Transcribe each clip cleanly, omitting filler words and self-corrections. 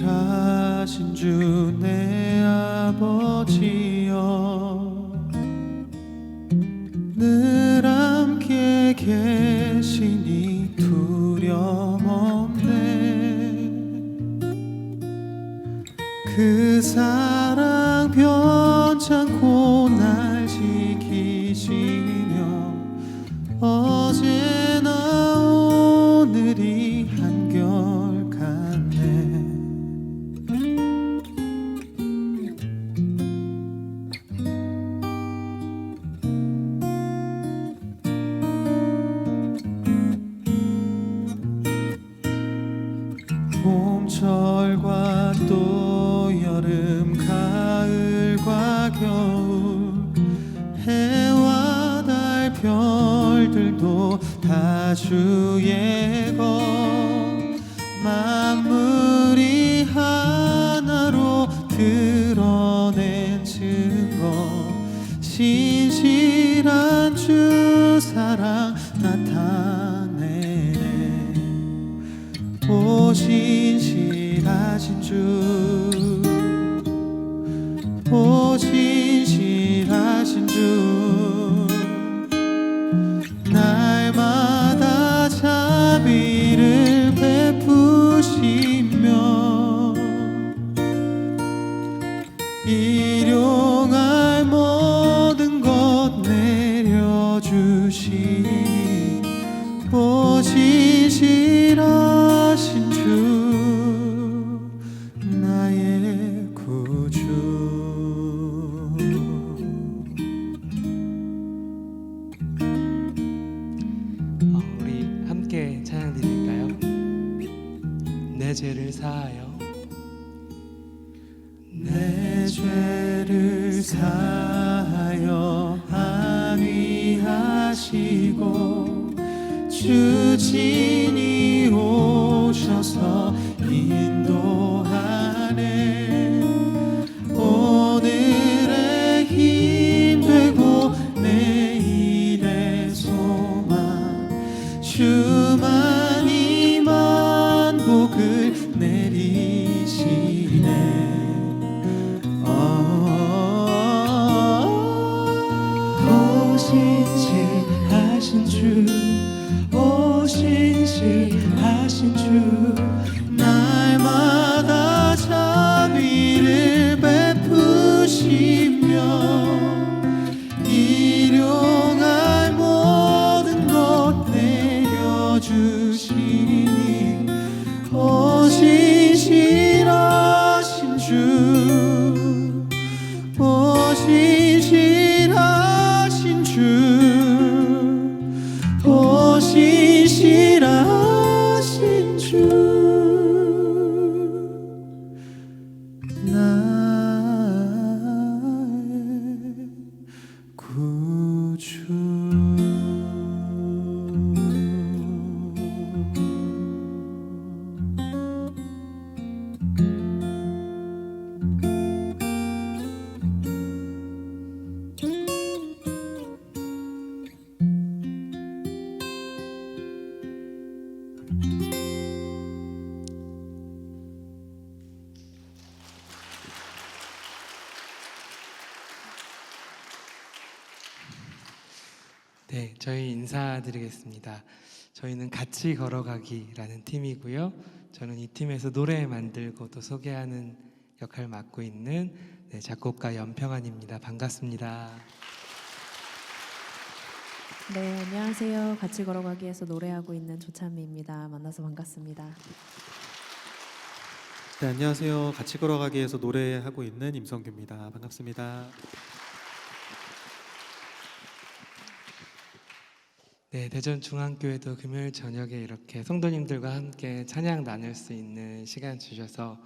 신실하신 주 내 아버지여, 늘 함께 계시니 두려움 없네. 그 사랑 변찮고 날 지키시며 어제나 오늘이 한결같네. 봄철과 또 여름 가을과 겨울, 해와 달 별들도 다 주의 것, 만물이 하나로 드러낸 증거, 신실한 주 사랑 나타내네. 오 신실하신 주, 오 신실하신 주, 날마다 자비를 베푸시며 일용할 모든 것 내려주시니 오 신실하신 주 나의 구주. 우리 함께 찬양 드릴까요? 내 죄를 사하여, 내 죄를 사하여 합의하시고 주 친히 오셔서 인도하네. 오늘의 힘 되고 내일의 소망, 주만이 만복을 내리시네. 오 신실하신 주, 오 신실하신 주, 날마다 자비를 베푸시며 일용할 모든 것 내려주시니 오 신실하신 주, 오 신실하신 주, 오 신실하신 주 나의 구주. 네, 저희 인사드리겠습니다. 저희는 같이 걸어가기라는 팀이고요. 저는 이 팀에서 노래 만들고 또 소개하는 역할을 맡고 있는 작곡가 연평안입니다. 반갑습니다. 네, 안녕하세요. 같이 걸어가기에서 노래하고 있는 조찬미입니다. 만나서 반갑습니다. 네, 안녕하세요. 같이 걸어가기에서 노래하고 있는 임성규입니다. 반갑습니다. 네, 대전중앙교회도 금요일 저녁에 이렇게 성도님들과 함께 찬양 나눌 수 있는 시간 주셔서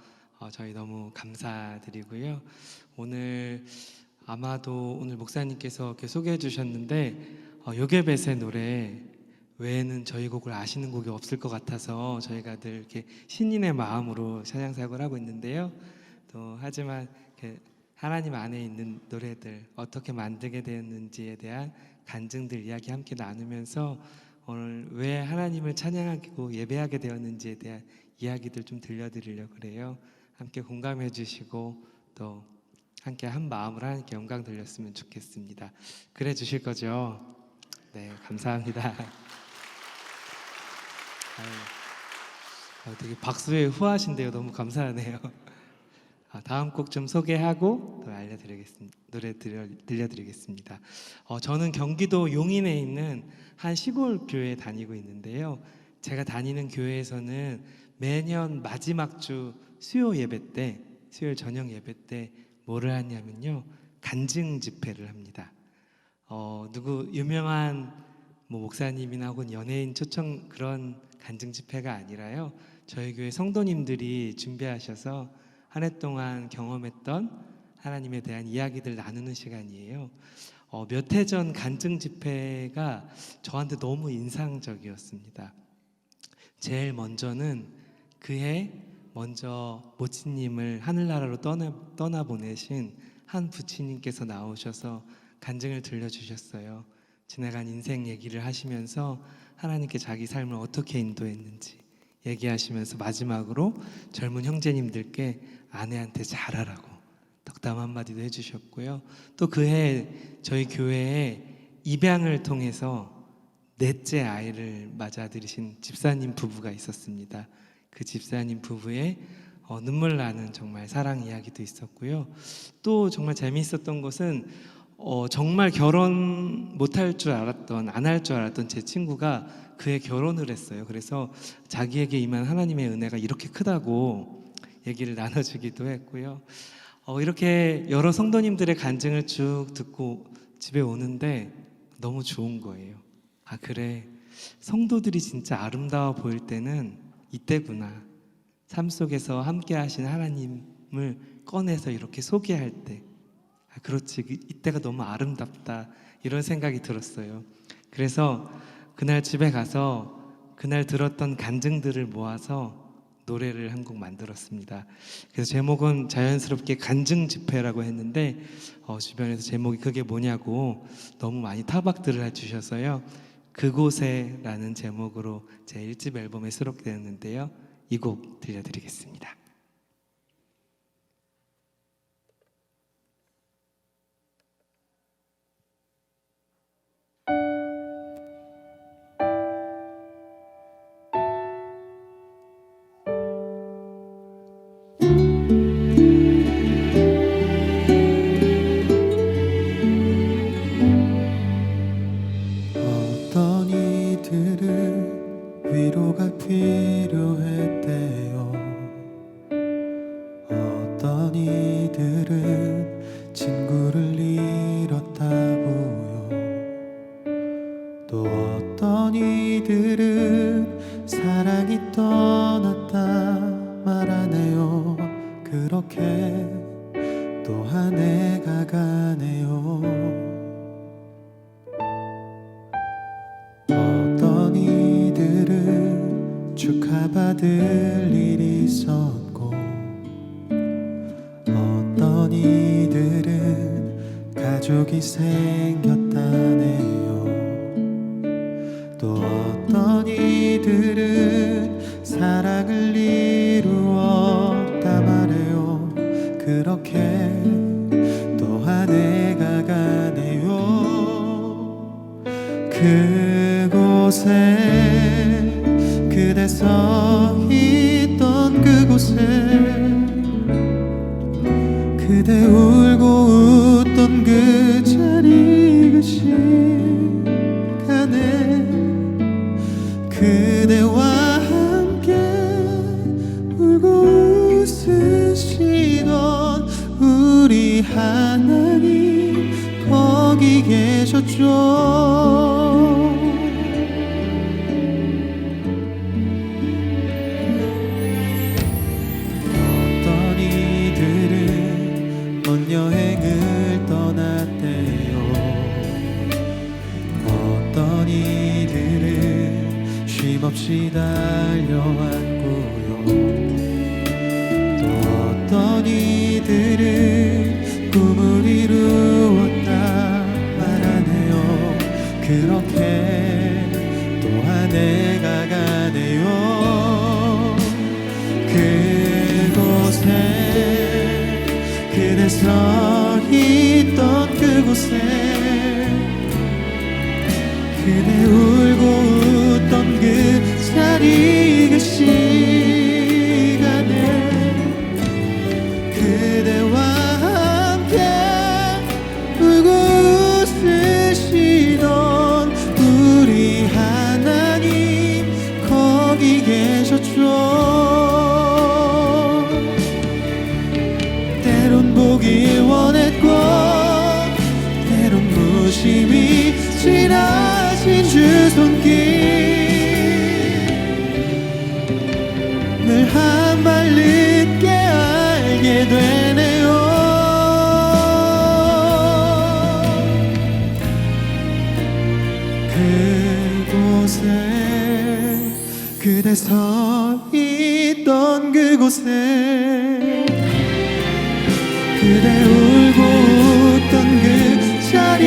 저희 너무 감사드리고요. 오늘 아마도 오늘 목사님께서 이렇게 소개해 주셨는데 요괴벳의 노래 외에는 저희 곡을 아시는 곡이 없을 것 같아서 저희가 늘 이렇게 신인의 마음으로 찬양 사역을 하고 있는데요. 또 하지만 이렇게 하나님 안에 있는 노래들 어떻게 만들게 되었는지에 대한 간증들 이야기 함께 나누면서 오늘 왜 하나님을 찬양하고 예배하게 되었는지에 대한 이야기들 좀 들려드리려고 그래요. 함께 공감해 주시고 또 함께 한 마음으로 하나님께 영광 돌렸으면 좋겠습니다. 그래 주실 거죠? 네, 감사합니다. 되게 박수에 후하신데요. 너무 감사하네요. 다음 곡 좀 소개하고 또 알려드리겠습니다. 노래 들려드리겠습니다. 저는 경기도 용인에 있는 한 시골 교회에 다니고 있는데요. 제가 다니는 교회에서는 매년 마지막 주 수요 예배 때, 수요일 저녁 예배 때 뭐를 하냐면요, 간증 집회를 합니다. 누구 유명한 목사님이나 혹은 연예인 초청 그런 간증 집회가 아니라요, 저희 교회 성도님들이 준비하셔서 한 해 동안 경험했던 하나님에 대한 이야기들 나누는 시간이에요. 몇 해 전 간증 집회가 저한테 너무 인상적이었습니다. 제일 먼저는 그해 먼저 모친님을 하늘나라로 떠나보내신 한 부치님께서 나오셔서 간증을 들려주셨어요. 지나간 인생 얘기를 하시면서 하나님께 자기 삶을 어떻게 인도했는지 얘기하시면서 마지막으로 젊은 형제님들께 아내한테 잘하라고 덕담 한마디도 해주셨고요. 또 그해 저희 교회에 입양을 통해서 넷째 아이를 맞아들이신 집사님 부부가 있었습니다. 그 집사님 부부의 눈물 나는 정말 사랑 이야기도 있었고요. 또 정말 재미있었던 것은 정말 결혼 못할 줄 알았던, 안 할 줄 알았던 제 친구가 그해 결혼을 했어요. 그래서 자기에게 임한 하나님의 은혜가 이렇게 크다고 얘기를 나눠주기도 했고요. 이렇게 여러 성도님들의 간증을 쭉 듣고 집에 오는데 너무 좋은 거예요. 그래, 성도들이 진짜 아름다워 보일 때는 이때구나. 삶 속에서 함께 하신 하나님을 꺼내서 이렇게 소개할 때, 그렇지, 이때가 너무 아름답다, 이런 생각이 들었어요. 그래서 그날 집에 가서 그날 들었던 간증들을 모아서 노래를 한 곡 만들었습니다. 그래서 제목은 자연스럽게 간증 집회라고 했는데 주변에서 제목이 그게 뭐냐고 너무 많이 타박들을 해주셔서요, 그곳에 라는 제목으로 제 1집 앨범에 수록되었는데요, 이 곡 들려드리겠습니다. 어떤 이들은 위로가 필요했대요. 어떤 이들은 친구를 잃었다고요. 또 어떤 이들은 사랑이 떠났다 말하네요. 그렇게 또 한 해가 가네요. 어떤 이들은 축하받을 일이 있었고, 어떤 이들은 가족이 생겼다네요. 또 어떤 이들은 사랑을 이루었다 말해요. 그렇게 또 한 해가 가네요. 그곳에, 그대 서 있던 그곳에, 그대 울고 웃던 그 자리, 그 시간에 그대와 함께 울고 웃으시던 우리 하나님 거기 계셨죠. 어떤 이들은 먼 여행을 떠났대요. 어떤 이들은 쉼없이 달려왔고요. 또 어떤 이들은 꿈을 이루었다 말하네요. 그렇게 또 한 해가 가네요. 그곳에 서 있던 그곳에 그대 울고 웃던 그 자리 그 시간에 그대와 함께 울고 웃으시던 우리 하나님 거기 계셨죠. 때론 보길 원했고 때론 무심히 지나친 주 손길 늘 한 발 늦게 알게 되네요. 그곳에 그대 서 있던 그곳에 그대 울고 웃던 그 자리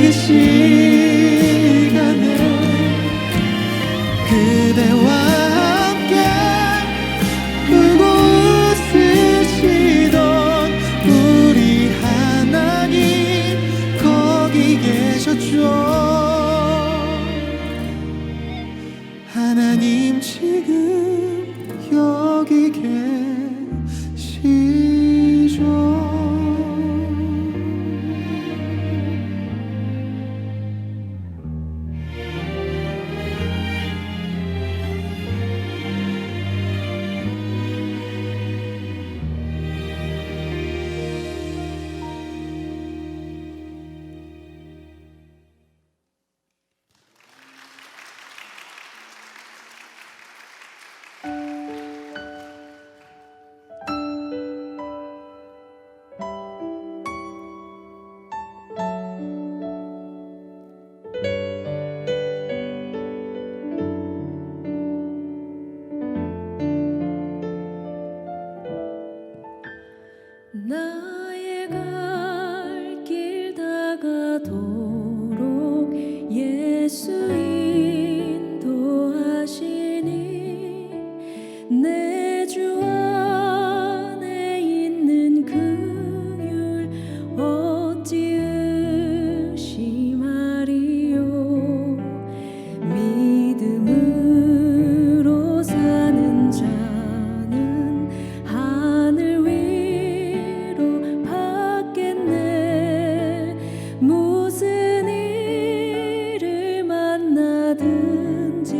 그 시간에 그대와 함께 울고 웃으시던 우리 하나님 거기 계셨죠. 하나님 지금 여기 계시죠. 나의 갈 길 다가도록 예수 인도하시니 내 주 안에 있는 긍휼 어찌 의심하리요. 믿음으로 사는 자는 하늘 위로 받겠네. 무슨 일을 만나든지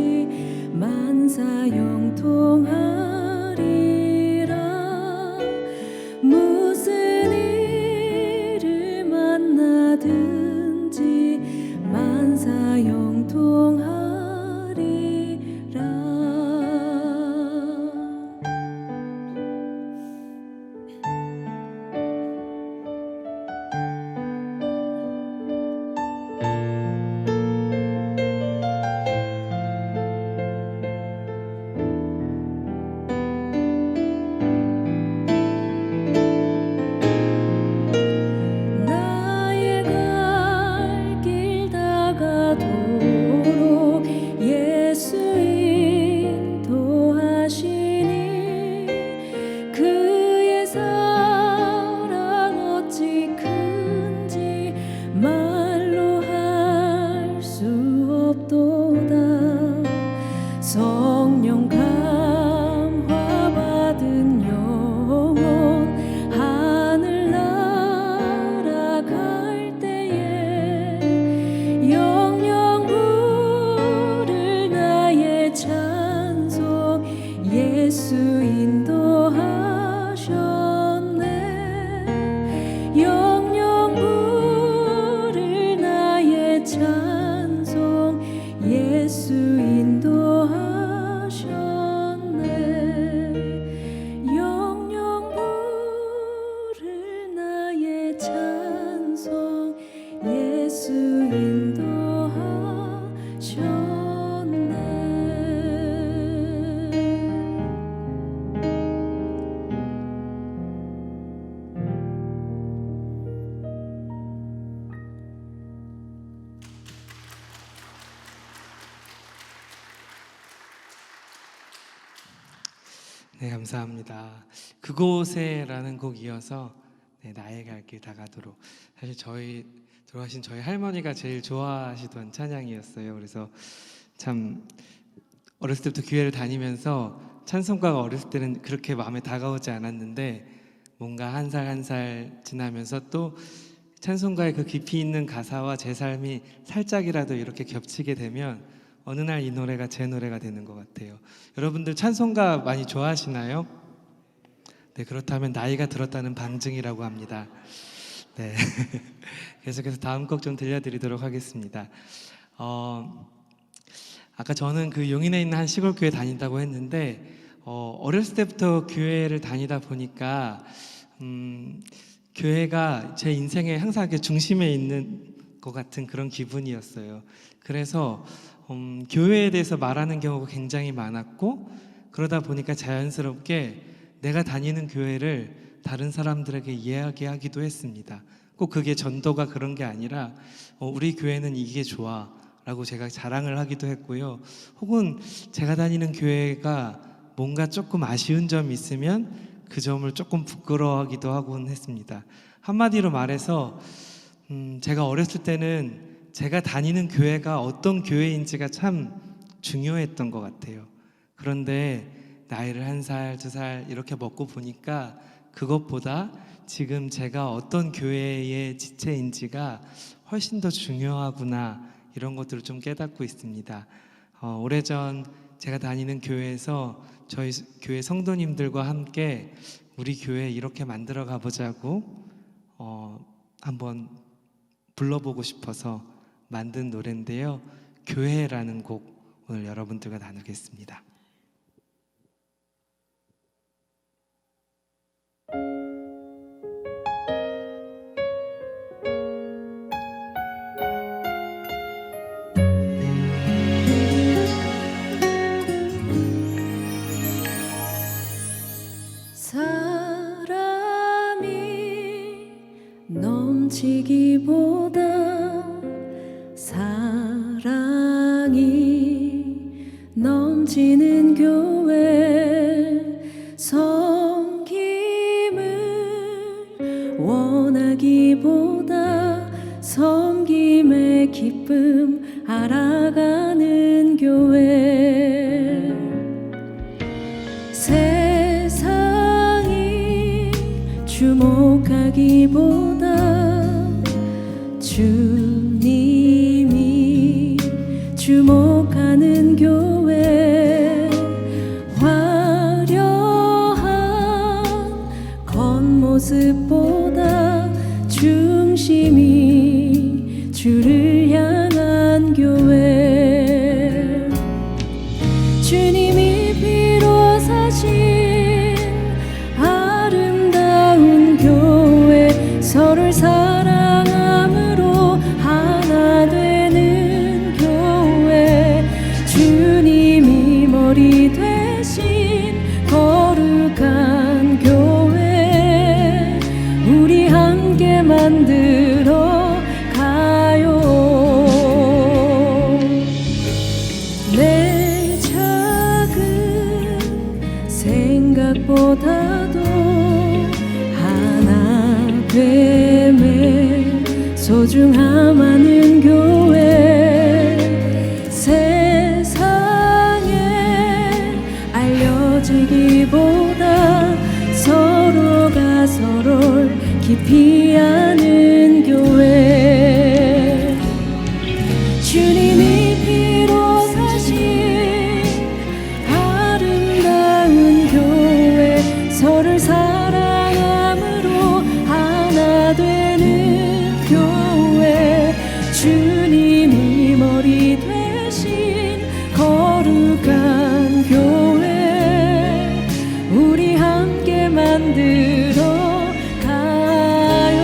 만사형통하리라. 무슨 일을 만나든지 만사형통하리라. 나의 갈 길 다가도록 예수 인도하시니 그의 사랑 어찌 큰지 말로 할 수 없도다. 성령 감화 받은 영혼 하늘 날아갈 때에 영영 부를 나의 찬송 예수 인도하셨네. 영영 부를 나의 찬송 예수 인도하셨네. 영영 부를 나의 찬송 예수 인도하셨네. 네, 감사합니다. 그곳에라는 곡 이어서 네, 나의 갈 길 다가도록. 사실 돌아가신 저희 할머니가 제일 좋아하시던 찬양이었어요. 그래서 참 어렸을 때부터 교회를 다니면서 찬송가가 어렸을 때는 그렇게 마음에 다가오지 않았는데 뭔가 한 살 한 살 지나면서 또 찬송가의 그 깊이 있는 가사와 제 삶이 살짝이라도 이렇게 겹치게 되면 어느 날 이 노래가 제 노래가 되는 것 같아요. 여러분들 찬송가 많이 좋아하시나요? 네, 그렇다면 나이가 들었다는 방증이라고 합니다. 네, 계속해서 다음 곡 좀 들려드리도록 하겠습니다. 아까 저는 그 용인에 있는 한 시골 교회 다닌다고 했는데 어렸을 때부터 교회를 다니다 보니까 교회가 제 인생의 항상 이렇게 중심에 있는 것 같은 그런 기분이었어요. 그래서 교회에 대해서 말하는 경우가 굉장히 많았고 그러다 보니까 자연스럽게 내가 다니는 교회를 다른 사람들에게 이야기하기도 했습니다. 꼭 그게 전도가 그런 게 아니라 우리 교회는 이게 좋아 라고 제가 자랑을 하기도 했고요. 혹은 제가 다니는 교회가 뭔가 조금 아쉬운 점이 있으면 그 점을 조금 부끄러워하기도 하곤 했습니다. 한마디로 말해서 제가 어렸을 때는 제가 다니는 교회가 어떤 교회인지가 참 중요했던 것 같아요. 그런데 나이를 1살, 2살 이렇게 먹고 보니까 그것보다 지금 제가 어떤 교회의 지체인지가 훨씬 더 중요하구나 이런 것들을 좀 깨닫고 있습니다. 오래전 제가 다니는 교회에서 저희 교회 성도님들과 함께 우리 교회 이렇게 만들어 가보자고 한번 불러보고 싶어서 만든 노래인데요. 교회라는 곡 오늘 여러분들과 나누겠습니다. 사람이 넘치기보다 사랑이 넘치는 교회 섬김을 원하기보다 섬김의 기쁨 알아가는 교회 세상이 주목하기보다 주님이 주목하는 교회 화려한 겉모습보다 중심이 주를 향한 교회 주님이 피로 사신 아름다운 교회 서로를 사랑함으로 하나 되는 교회 주님이 머리 되신 거룩한 교회 우리 함께 만들어 가요 내 작은 생각보다도 하나 됨에 소중함 아는 교회 세상에 알려지기보다 서로가 서로를 깊이 아는 교회 주님이 피로 사신 아름다운 교회 서로를 사랑함으로 하나 되는 교회 주님이 머리 되신 거룩한 교회 우리 함께 만들어 가요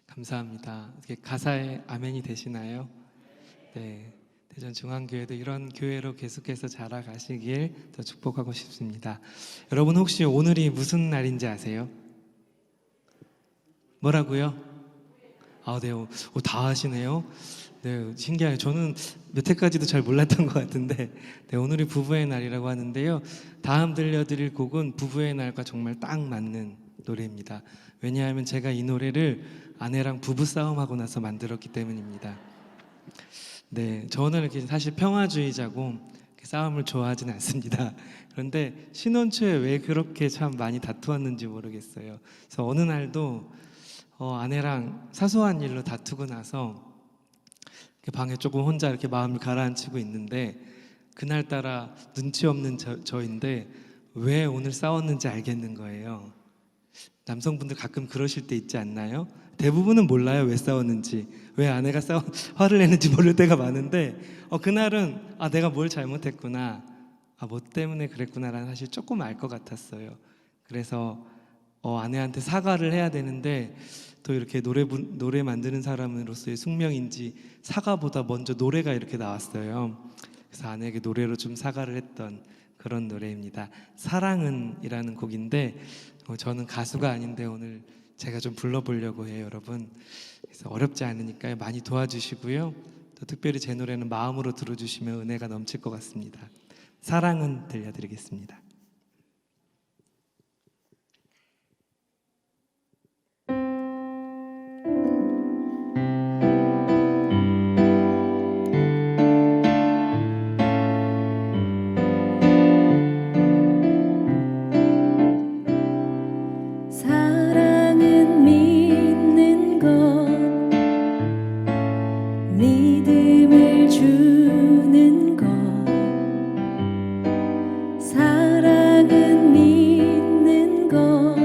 감사합니다. 이렇게 가사에 아멘이 되시나요? 네. 대전중앙교회도 이런 교회로 계속해서 자라가시길 더 축복하고 싶습니다. 여러분 혹시 오늘이 무슨 날인지 아세요? 뭐라고요? 아, 네. 다 아시네요. 네, 신기해요. 저는 몇 해까지도 잘 몰랐던 것 같은데, 네, 오늘이 부부의 날이라고 하는데요. 다음 들려드릴 곡은 부부의 날과 정말 딱 맞는 노래입니다. 왜냐하면 제가 이 노래를 아내랑 부부 싸움하고 나서 만들었기 때문입니다. 네, 저는 이렇게 사실 평화주의자고 싸움을 좋아하진 않습니다. 그런데 신혼 초에 왜 그렇게 참 많이 다투었는지 모르겠어요. 그래서 어느 날도 아내랑 사소한 일로 다투고 나서 방에 조금 혼자 이렇게 마음을 가라앉히고 있는데, 그날따라 눈치 없는 저인데 왜 오늘 싸웠는지 알겠는 거예요. 남성분들 가끔 그러실 때 있지 않나요? 대부분은 몰라요, 왜 싸웠는지, 왜 아내가 화를 내는지 모를 때가 많은데, 그날은 내가 뭘 잘못했구나, 뭐 때문에 그랬구나라는 사실 조금 알 것 같았어요. 그래서 아내한테 사과를 해야 되는데, 또 이렇게 노래 만드는 사람으로서의 숙명인지 사과보다 먼저 노래가 이렇게 나왔어요. 그래서 아내에게 노래로 좀 사과를 했던 그런 노래입니다. 사랑은 이라는 곡인데, 저는 가수가 아닌데 오늘 제가 좀 불러보려고 해요, 여러분. 그래서 어렵지 않으니까요, 많이 도와주시고요. 또 특별히 제 노래는 마음으로 들어주시면 은혜가 넘칠 것 같습니다. 사랑은 들려드리겠습니다. 사랑은 믿는 것, 믿음을 주는 것. 사랑은 믿는 것,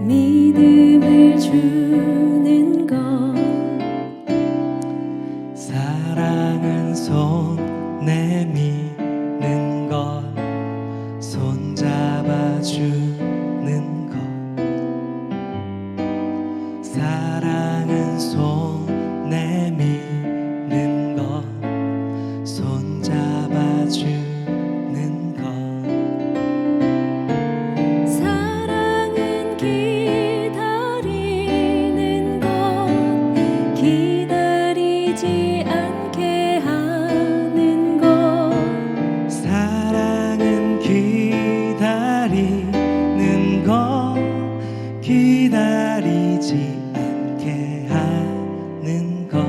믿음을 주는 것. 사랑은 손 내미는 것, 손 잡아주는 것. 사랑은 손 내미는 것, 손 잡아주는 것. 사랑은 기다리는 것, 기다리지 않게 하는 것. 사랑은 기다리는 것, 기다리지 않게 하는 것.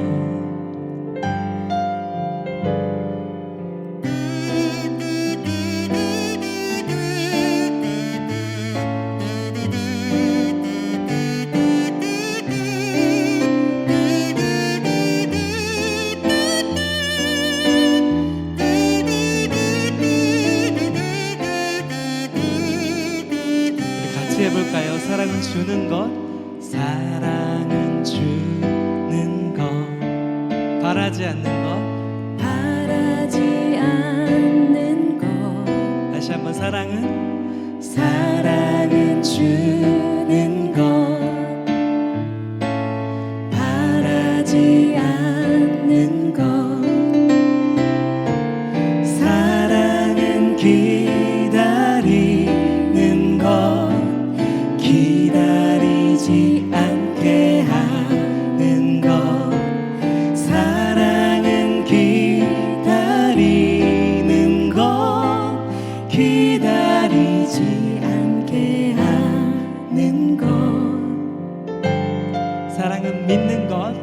우리 같이 해볼까요? 사랑은 주는 것, 사랑은 주는 것, 바라지 않는 것. 바라지 않는 것. 다시 한번. 사랑은 주는 것, 바라지 않는 것. 사랑은 기다리는 것, 기다리지 않게 하는 것. 사랑은 기다리는 것, 기다리지 않게 하는 것. 사랑은 믿는 것,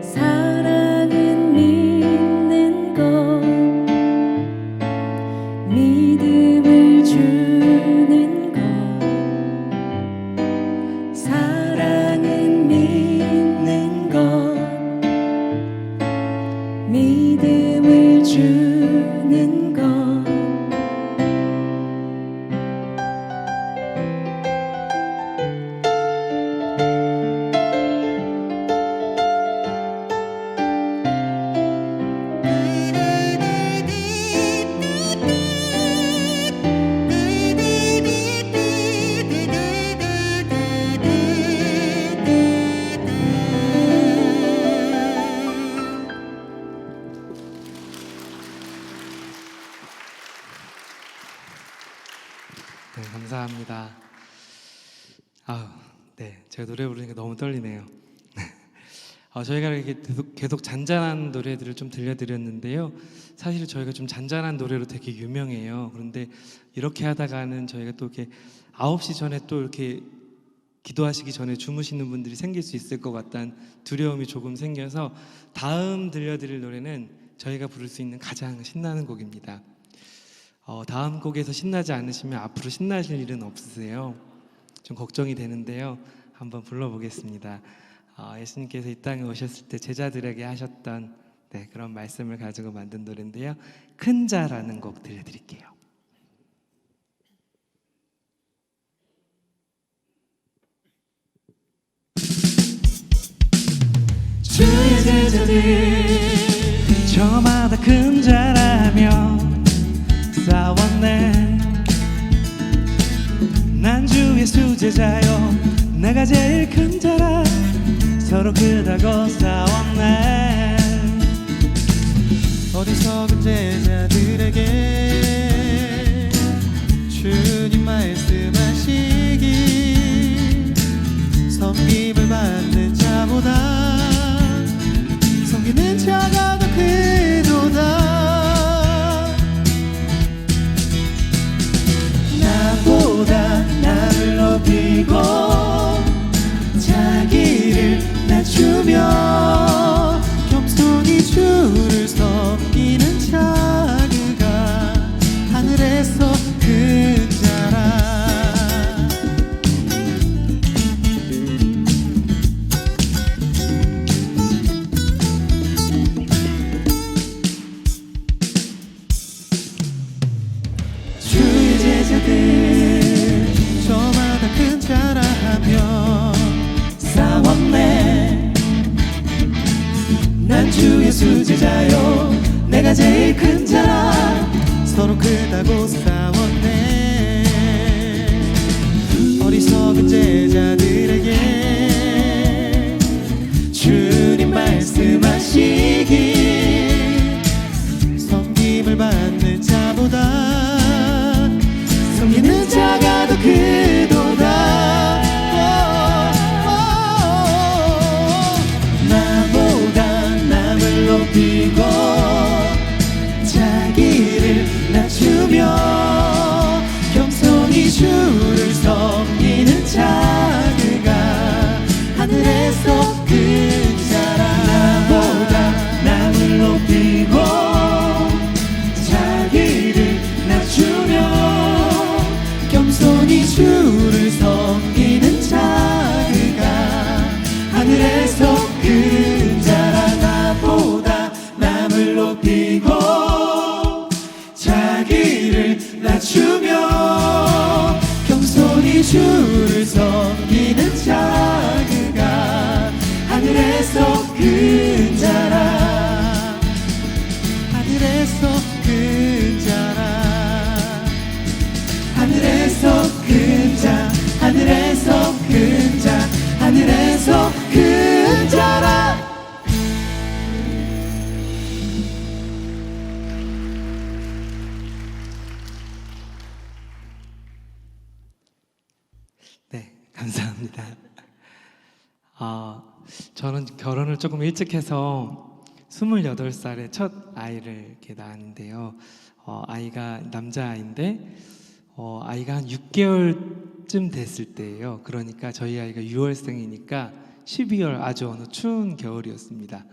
사랑은 믿는 것, 믿음을 주는 것. 사랑은 믿는 것, 믿음을 주는 것. 네, 감사합니다. 네, 제가 노래 부르니까 너무 떨리네요. 저희가 이렇게 계속 잔잔한 노래들을 좀 들려드렸는데요. 사실 저희가 좀 잔잔한 노래로 되게 유명해요. 그런데 이렇게 하다가는 저희가 또 이렇게 9시 전에 또 이렇게 기도하시기 전에 주무시는 분들이 생길 수 있을 것 같다는 두려움이 조금 생겨서 다음 들려드릴 노래는 저희가 부를 수 있는 가장 신나는 곡입니다. 다음 곡에서 신나지 않으시면 앞으로 신나실 일은 없으세요. 좀 걱정이 되는데요. 한번 불러보겠습니다. 예수님께서 이 땅에 오셨을 때 제자들에게 하셨던 그런 말씀을 가지고 만든 노래인데요. 큰 자라는 곡 들려드릴게요. 주의 제자들 저마다 큰 자라며 싸웠네. 난 주의 수제자요 내가 제일 큰 자라 서로 크다고 싸웠네. 어리석은 제자들에게 주님 말씀하시기 섬김을 받는 자보다 섬기는 자가 더 크도다. 나보다 남을 높이고 자기를 낮추며 겸손히 주를 섬기는 자 그가 하늘에서 큰 자라. 주의 제자들 저마다 큰 자라 하며 싸웠네. 난 주의 수제자요 내가 제일 큰 자라 서로 크다고 싸웠네. 어리석은 제자들에게 주님 말씀하시기 섬김을 받는 자보다 섬기는 자가 더 크도다. 나보다 남을 높이고 자기를 낮추며 겸손히 주를 섬기는 자 그가 하늘에서 큰 자라. 나보다 남을 높이고 자기를 낮추며 겸손히 주를 섬기는 자 그가 하늘에서 큰 자라. 나보다 남을 높이고 자기를 낮추며 겸손히 주를 섬기는 자 그가 하늘에서 큰 자라. 하늘에서 큰 자라. 하늘에서 큰 자. 하늘에서 큰 자. 하늘에서 큰 자라. 네, 감사합니다. 저는 결혼을 조금 일찍 해서 28살에 첫 아이를 이렇게 낳았는데요. 아이가 남자아이인데 아이가 한 6개월쯤 됐을 때예요. 그러니까 저희 아이가 6월생이니까 12월 아주 어느 추운 겨울이었습니다.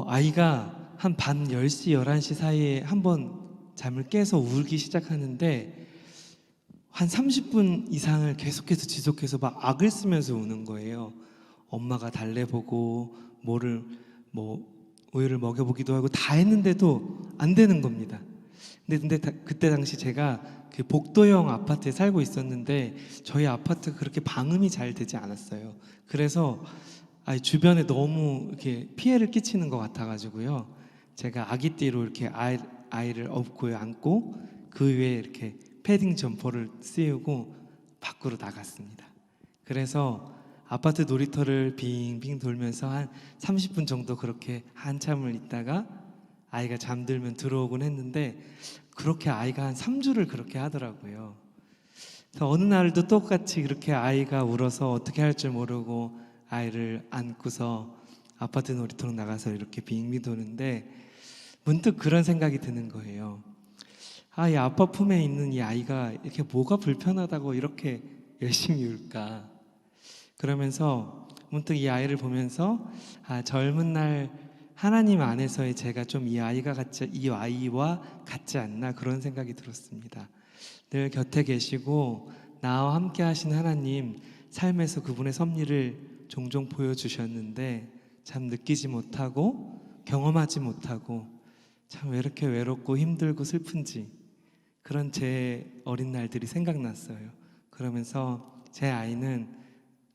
아이가 한 밤 10시, 11시 사이에 한번 잠을 깨서 울기 시작하는데 한 30분 이상을 계속해서 지속해서 막 악을 쓰면서 우는 거예요. 엄마가 달래보고 우유를 먹여보기도 하고 다 했는데도 안 되는 겁니다. 근데 그때 당시 제가 그 복도형 아파트에 살고 있었는데 저희 아파트가 그렇게 방음이 잘 되지 않았어요. 그래서 주변에 너무 이렇게 피해를 끼치는 것 같아가지고요. 제가 아기띠로 이렇게 아이를 업고 안고 그 위에 이렇게 패딩 점퍼를 씌우고 밖으로 나갔습니다. 그래서 아파트 놀이터를 빙빙 돌면서 한 30분 정도 그렇게 한참을 있다가 아이가 잠들면 들어오곤 했는데 그렇게 아이가 한 3주를 그렇게 하더라고요. 그래서 어느 날도 똑같이 그렇게 아이가 울어서 어떻게 할 줄 모르고 아이를 안고서 아파트 놀이터로 나가서 이렇게 빙빙 도는데 문득 그런 생각이 드는 거예요. 아, 이 아빠 품에 있는 이 아이가 이렇게 뭐가 불편하다고 이렇게 열심히 울까? 그러면서 문득 이 아이를 보면서 아, 젊은 날 하나님 안에서의 제가 좀 이 아이와 같지 않나 그런 생각이 들었습니다. 늘 곁에 계시고 나와 함께 하신 하나님, 삶에서 그분의 섭리를 종종 보여주셨는데 참 느끼지 못하고 경험하지 못하고 참 왜 이렇게 외롭고 힘들고 슬픈지 그런 제 어린 날들이 생각났어요. 그러면서 제 아이는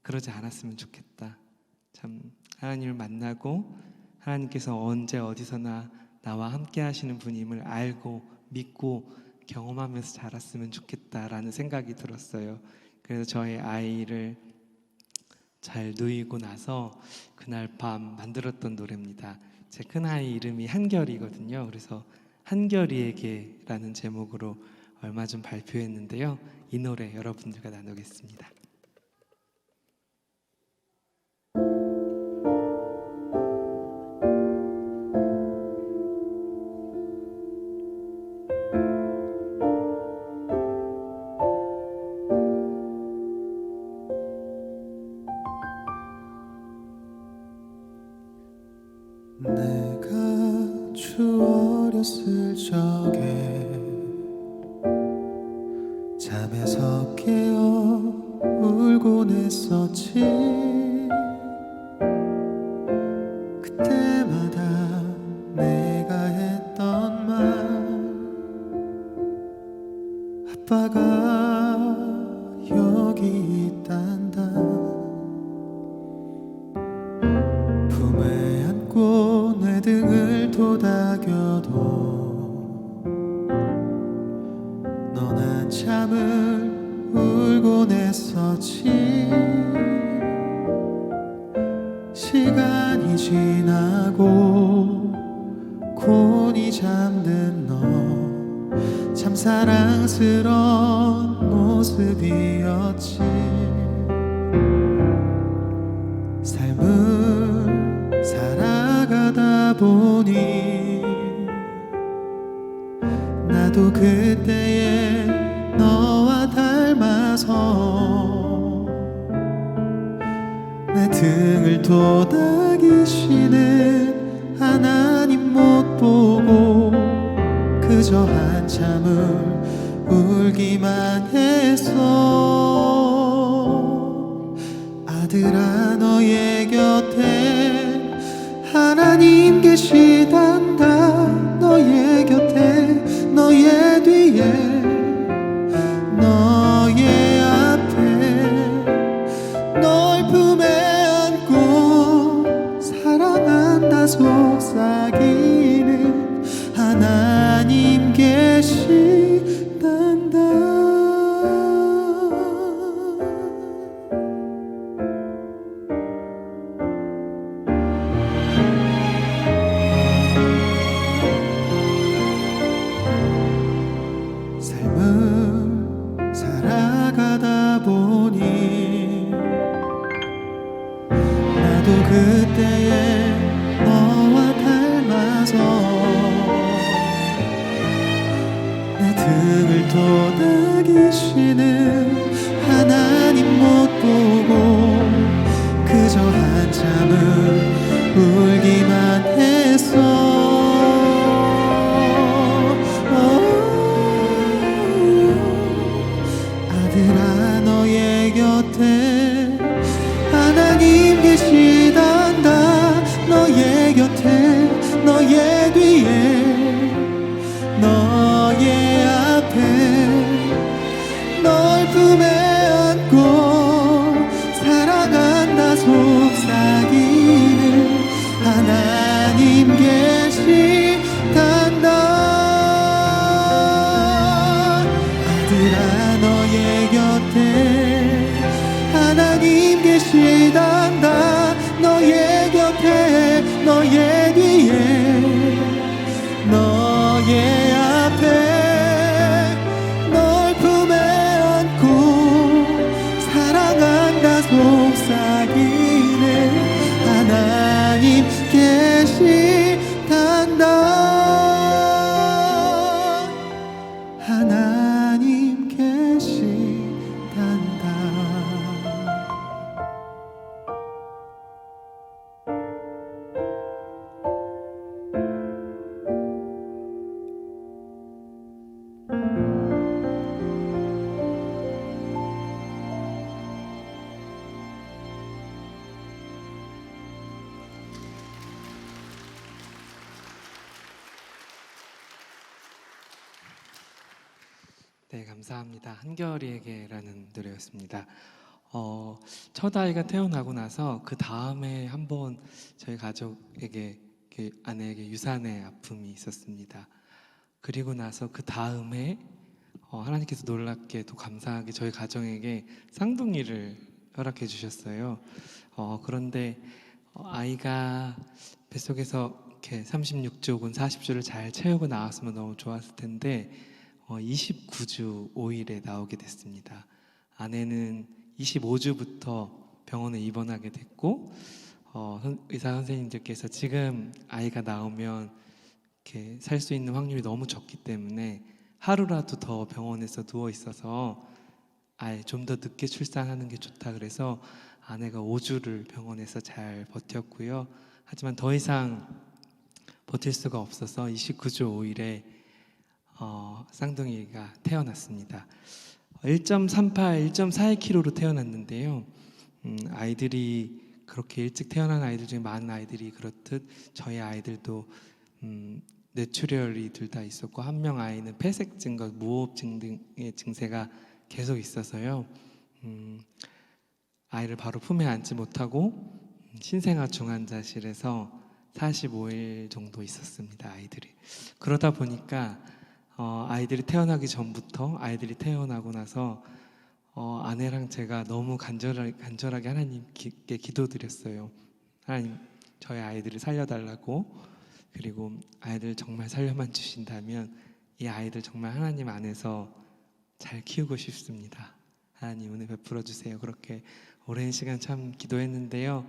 그러지 않았으면 좋겠다. 참 하나님을 만나고 하나님께서 언제 어디서나 나와 함께 하시는 분임을 알고 믿고 경험하면서 자랐으면 좋겠다라는 생각이 들었어요. 그래서 저의 아이를 잘 누이고 나서 그날 밤 만들었던 노래입니다. 제 큰아이 이름이 한결이거든요. 그래서 한결이에게라는 제목으로 얼마 전 발표했는데요. 이 노래 여러분들과 나누겠습니다. 내가 추어렸을 적에 잠에서 깨어 울곤 했었지. 그때마다 내가 했던 말, 아빠가 여기 있단다. 품에 안고 내 등을 도닥여도 넌 한참을 울곤 했었지. 시간이 지나고 곤히 잠든 너 참 사랑스러운 모습이었지. 삶을 살아가다 보니 나도 그때의 너와 닮아서 내 등을 도닥이시는 하나님 못 보고 그저 한참을 울기만 했어. 아들아, 너의 곁에 하나님 계시단다. 너의 곁에, 너의 뒤에, 너의 앞에, 널 품에 안고 사랑한다 속삭이는 하나님 계시단다. 삶을 살아가다 보니 나도 그때의 너와 닮아서 내 등을 도닥이시는 하나님 못 보고 그저 한참을 울기만 했어. 아들아, 너의 곁에 하나님 계시단다. 너의 곁에, 너의 뒤에, 너의 앞에, 널 품에 안고 사랑한다 속삭이는 하나님 계시단다. 아들아, 너의 곁에 하나님 계시단다. 너의 곁에, 너의 뒤에, 너의 앞에, 널 품에 안고 감싸기는 하나님 계시단다. 하나님 계시단다. 네, 감사합니다. 한결이에게라는 노래였습니다. 첫 아이가 태어나고 나서 그 다음에 한번 저희 가족에게 아내에게 유산의 아픔이 있었습니다. 그리고 나서 그 다음에 하나님께서 놀랍게도 감사하게 저희 가정에게 쌍둥이를 허락해 주셨어요. 그런데 아이가 뱃속에서 이렇게 36주 혹은 40주를 잘 채우고 나왔으면 너무 좋았을 텐데 29주 5일에 나오게 됐습니다. 아내는 25주부터 병원에 입원하게 됐고 의사 선생님들께서 지금 아이가 나오면 이렇게 살 수 있는 확률이 너무 적기 때문에 하루라도 더 병원에서 누워 있어서 아예 좀 더 늦게 출산하는 게 좋다 그래서 아내가 5주를 병원에서 잘 버텼고요. 하지만 더 이상 버틸 수가 없어서 29주 5일에 쌍둥이가 태어났습니다. 1.38, 1.41kg로 태어났는데요. 아이들이 그렇게 일찍 태어난 아이들 중에 많은 아이들이 그렇듯 저희 아이들도 뇌출혈이 둘 다 있었고 한 명 아이는 폐색증과 무호흡증 등의 증세가 계속 있어서요. 아이를 바로 품에 안지 못하고 신생아 중환자실에서 45일 정도 있었습니다. 아이들이. 그러다 보니까 아이들이 태어나기 전부터 아이들이 태어나고 나서 아내랑 제가 너무 간절하게 하나님께 기도드렸어요. 하나님, 저희 아이들을 살려달라고. 그리고 아이들 정말 살려만 주신다면 이 아이들 정말 하나님 안에서 잘 키우고 싶습니다. 하나님 은혜 베풀어 주세요. 그렇게 오랜 시간 참 기도했는데요.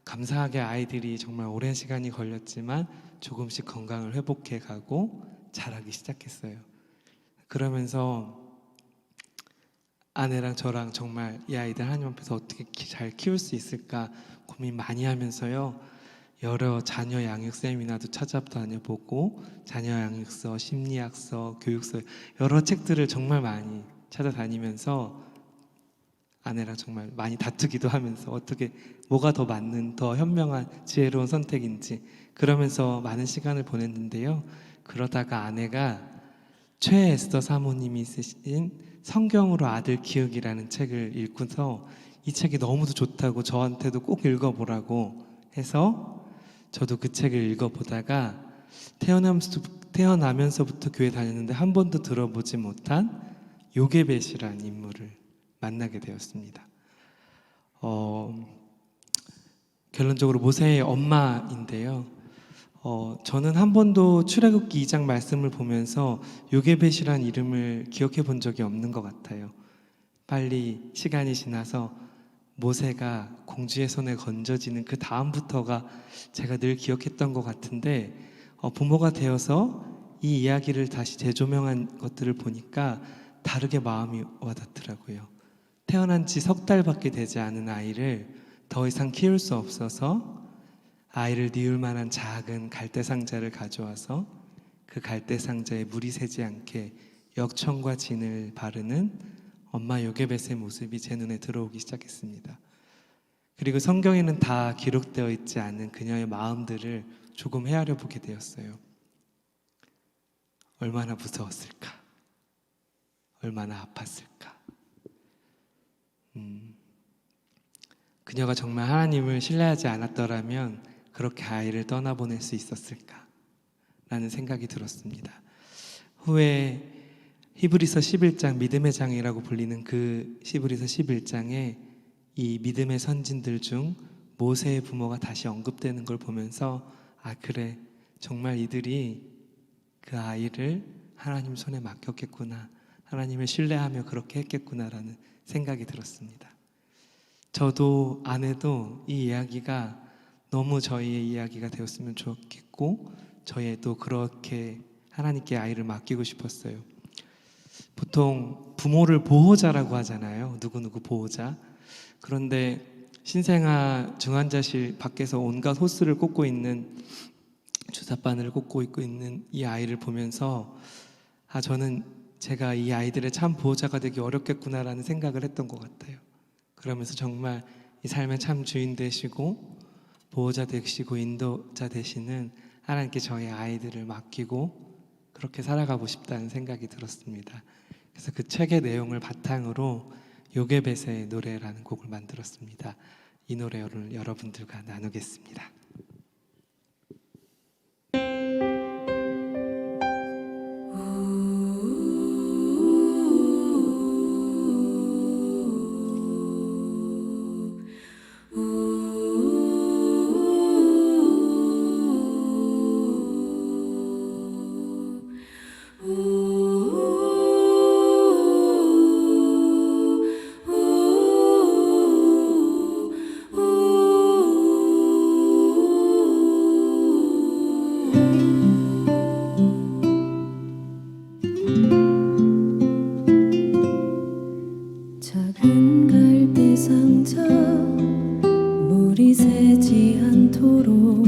감사하게 아이들이 정말 오랜 시간이 걸렸지만 조금씩 건강을 회복해 가고 자라기 시작했어요. 그러면서 아내랑 저랑 정말 이 아이들 하나님 앞에서 어떻게 잘 키울 수 있을까 고민 많이 하면서요. 여러 자녀 양육 세미나도 찾아다녀보고 자녀 양육서, 심리학서, 교육서 여러 책들을 정말 많이 찾아다니면서 아내랑 정말 많이 다투기도 하면서 어떻게 뭐가 더 맞는 더 현명한 지혜로운 선택인지 그러면서 많은 시간을 보냈는데요. 그러다가 아내가 최에스더 사모님이 쓰신 성경으로 아들 키우기라는 책을 읽고서 이 책이 너무도 좋다고 저한테도 꼭 읽어보라고 해서 저도 그 책을 읽어보다가 태어나면서부터 교회 다녔는데 한 번도 들어보지 못한 요게벳이라는 인물을 만나게 되었습니다. 결론적으로 모세의 엄마인데요. 저는 한 번도 출애굽기 2장 말씀을 보면서 요게벳이란 이름을 기억해 본 적이 없는 것 같아요. 빨리 시간이 지나서 모세가 공주의 손에 건져지는 그 다음부터가 제가 늘 기억했던 것 같은데 부모가 되어서 이 이야기를 다시 재조명한 것들을 보니까 다르게 마음이 와닿더라고요. 태어난 지 석 달밖에 되지 않은 아이를 더 이상 키울 수 없어서 아이를 뉘울 만한 작은 갈대 상자를 가져와서 그 갈대 상자에 물이 새지 않게 역청과 진을 바르는 엄마 요게벳의 모습이 제 눈에 들어오기 시작했습니다. 그리고 성경에는 다 기록되어 있지 않은 그녀의 마음들을 조금 헤아려 보게 되었어요. 얼마나 무서웠을까? 얼마나 아팠을까? 그녀가 정말 하나님을 신뢰하지 않았더라면 그렇게 아이를 떠나보낼 수 있었을까? 라는 생각이 들었습니다. 후에 히브리서 11장 믿음의 장이라고 불리는 그 히브리서 11장에 이 믿음의 선진들 중 모세의 부모가 다시 언급되는 걸 보면서 아 그래 정말 이들이 그 아이를 하나님 손에 맡겼겠구나 하나님을 신뢰하며 그렇게 했겠구나라는 생각이 들었습니다. 저도 아내도 이 이야기가 너무 저희의 이야기가 되었으면 좋겠고 저희도 그렇게 하나님께 아이를 맡기고 싶었어요. 보통 부모를 보호자라고 하잖아요. 누구누구 보호자. 그런데 신생아 중환자실 밖에서 온갖 호스를 꽂고 있는 주사바늘을 꽂고 있는 이 아이를 보면서 저는 제가 이 아이들의 참 보호자가 되기 어렵겠구나라는 생각을 했던 것 같아요. 그러면서 정말 이 삶의 참 주인 되시고 보호자 되시고 인도자 되시는 하나님께 저희 아이들을 맡기고 그렇게 살아가고 싶다는 생각이 들었습니다. 그래서 그 책의 내용을 바탕으로 요게벳의 노래라는 곡을 만들었습니다. 이 노래를 여러분들과 나누겠습니다. 작은 갈대 상자 물이 새지 않도록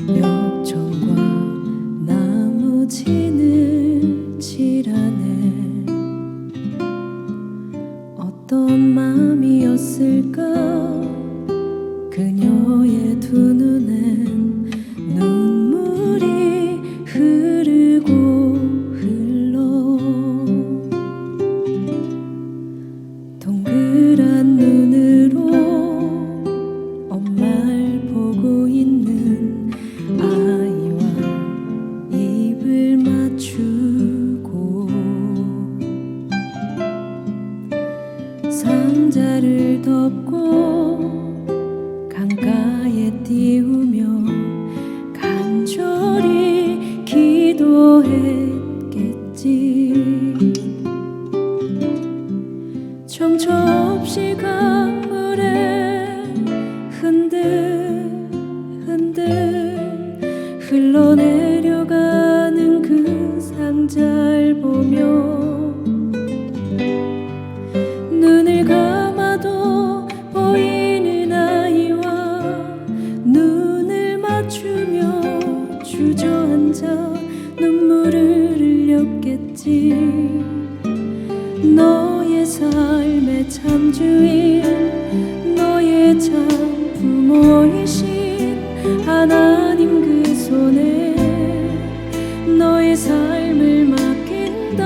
역청과 나무 진을 칠하네. 어떤 마음이었을까 그녀의 두 눈엔 눈물이 흐르고 동그란 눈으로 엄마를 보고 있는 아이와 입을 맞추고 상자를 덮고 강가에 띄우며 간절히 기도했겠지. 정처 없이 강물에 흔들흔들 흘러내려가는 그 상자를 보며 눈을 감아도 보이는 아이와 눈을 맞추며 주저앉아 눈물을 흘렸겠지. 너의 삶의 참 주인 너의 참 부모이신 하나님 그 손에 너의 삶을 맡긴다.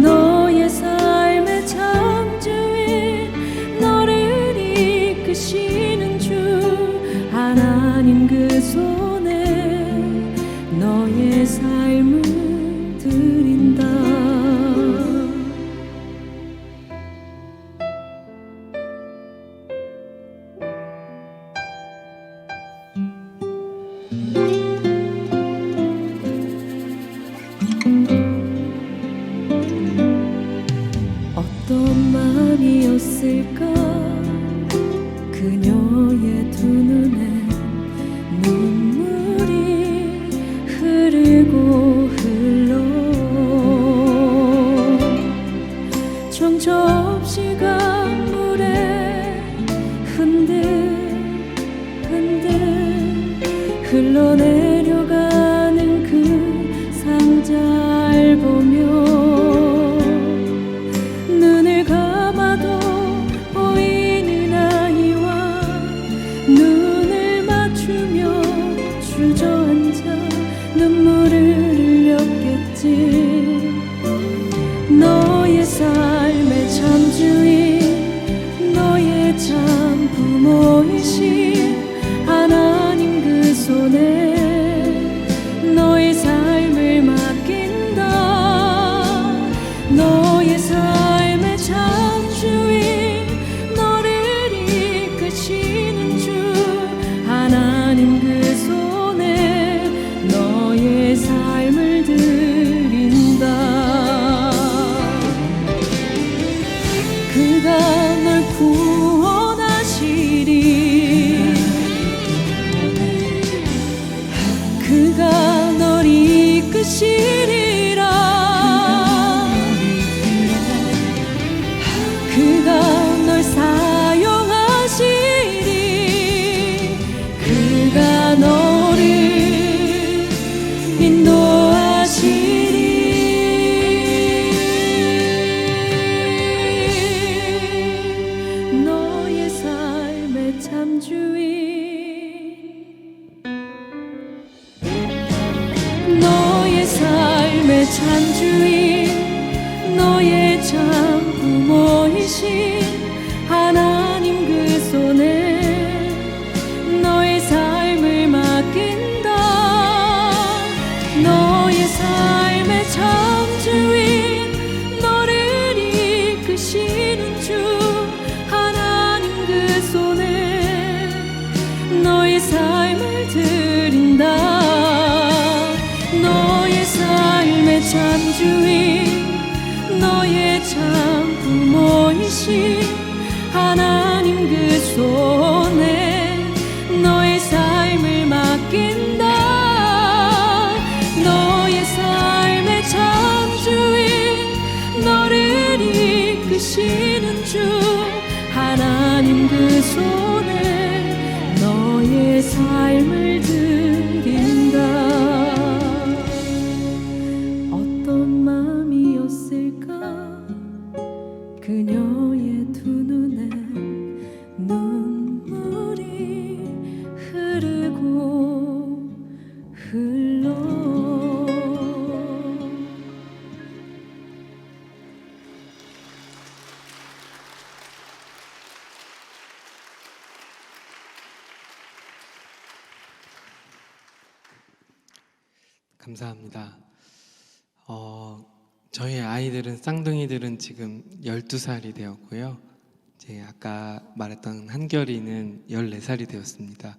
너의 삶의 참 주인 너를 이끄시는 주 하나님 그 손에 너의 삶을 드린다. 어떤 마음이었을까 그녀의 두 눈에 눈물이 흐르고 정처 없이 강물에 흔들흔들 흘러내려가는 그 상자를 보며 눈을 감아도 보이는 아이와 눈을 맞추며 주저앉아 눈물을 흘렸겠지. 너의 삶의 참 주인 너의 참 부모이신 하나님 그 손에 너의 삶을 맡긴다. 너의 삶의 참 주인 너를 이끄시는 주 하나님 그 손에 너의 삶을 드린다. 그가 널 구원하시리. 그가 널 이끄시리라. 그가 널 사용하시리. 그가 너를 인도하시리. 너의 삶의 참주인, 너의 삶의 참주인, 너의 참 부모이신 하나님 그 손에 너의 삶을 맡긴다. 너의 삶의 참주인, 너를 이끄시는 주 하나님 그 손에 너의 삶을 드린다. 너의 삶의 참주인, 너의 참 부모이신 하나님 그 손에 너의 삶을 맡긴다. 너의 삶의 참주인, 너를 이끄시는 주 하나님 그 손에 너의 삶을 드린다. 어떤 마음이었을까 그녀의 두 눈에 눈물이 흐르고 흘러. 감사합니다. 저희 아이들은 쌍둥이들은 지금 12살이 되었고요. 이제 아까 말했던 한결이는 14살이 되었습니다.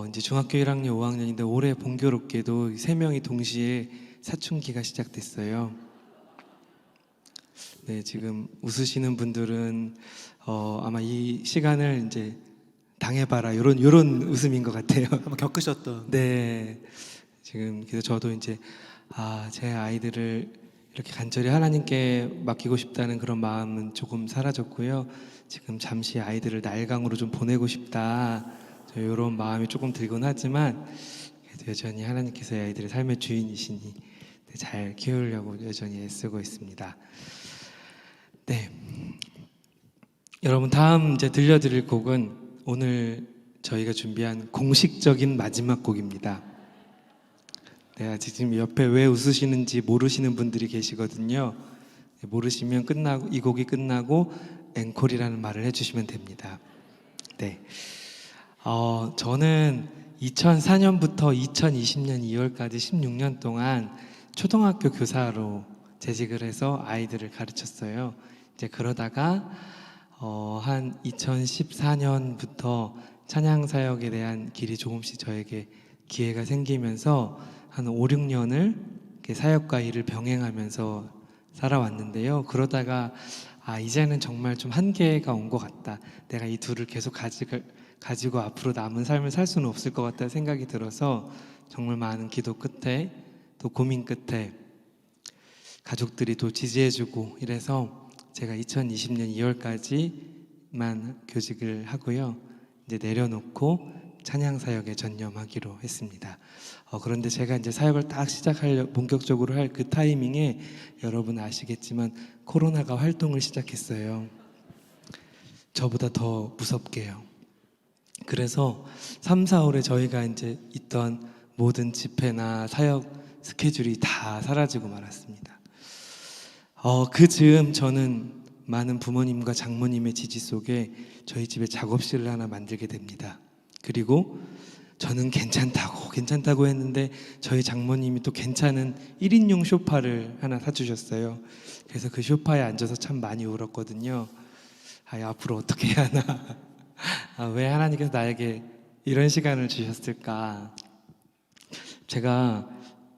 이제 중학교 1학년, 5학년인데 올해 본교롭게도 3명이 동시에 사춘기가 시작됐어요. 네, 지금 웃으시는 분들은 아마 이 시간을 이제 당해봐라 요런 웃음인 것 같아요. 한번 겪으셨던. 네, 지금 그래서 저도 이제 제 아이들을 이렇게 간절히 하나님께 맡기고 싶다는 그런 마음은 조금 사라졌고요. 지금 잠시 아이들을 날강으로 좀 보내고 싶다, 이런 마음이 조금 들곤 하지만 그래도 여전히 하나님께서 아이들의 삶의 주인이시니 잘 키우려고 여전히 애쓰고 있습니다. 네, 여러분 다음 이제 들려드릴 곡은 오늘 저희가 준비한 공식적인 마지막 곡입니다. 네, 아직 지금 옆에 왜 웃으시는지 모르시는 분들이 계시거든요. 네, 모르시면 끝나고 이 곡이 끝나고 앵콜이라는 말을 해주시면 됩니다. 네, 저는 2004년부터 2020년 2월까지 16년 동안 초등학교 교사로 재직을 해서 아이들을 가르쳤어요. 이제 그러다가 한 2014년부터 찬양 사역에 대한 길이 조금씩 저에게 기회가 생기면서 한 5, 6년을 사역과 일을 병행하면서 살아왔는데요. 그러다가 이제는 정말 좀 한계가 온 것 같다. 내가 이 둘을 계속 가지고 앞으로 남은 삶을 살 수는 없을 것 같다는 생각이 들어서 정말 많은 기도 끝에 또 고민 끝에 가족들이 또 지지해주고 이래서 제가 2020년 2월까지만 교직을 하고요. 이제 내려놓고 찬양 사역에 전념하기로 했습니다. 그런데 제가 이제 사역을 딱 본격적으로 할 그 타이밍에 여러분 아시겠지만 코로나가 활동을 시작했어요. 저보다 더 무섭게요. 그래서 3, 4월에 저희가 이제 있던 모든 집회나 사역 스케줄이 다 사라지고 말았습니다. 그 즈음 저는 많은 부모님과 장모님의 지지 속에 저희 집에 작업실을 하나 만들게 됩니다. 그리고 저는 괜찮다고 했는데 저희 장모님이 또 괜찮은 1인용 소파를 하나 사주셨어요. 그래서 그 소파에 앉아서 참 많이 울었거든요. 앞으로 어떻게 해야 하나. 왜 하나님께서 나에게 이런 시간을 주셨을까. 제가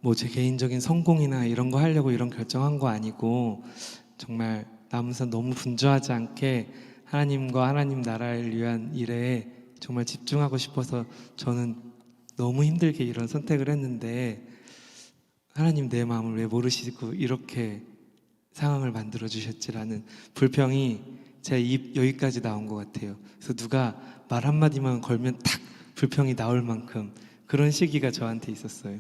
뭐 제 개인적인 성공이나 이런 거 하려고 이런 결정한 거 아니고 정말 남으면서 너무 분주하지 않게 하나님과 하나님 나라를 위한 일에 정말 집중하고 싶어서 저는 너무 힘들게 이런 선택을 했는데 하나님 내 마음을 왜 모르시고 이렇게 상황을 만들어 주셨지라는 불평이 제 입 여기까지 나온 것 같아요. 그래서 누가 말 한마디만 걸면 탁 불평이 나올 만큼 그런 시기가 저한테 있었어요.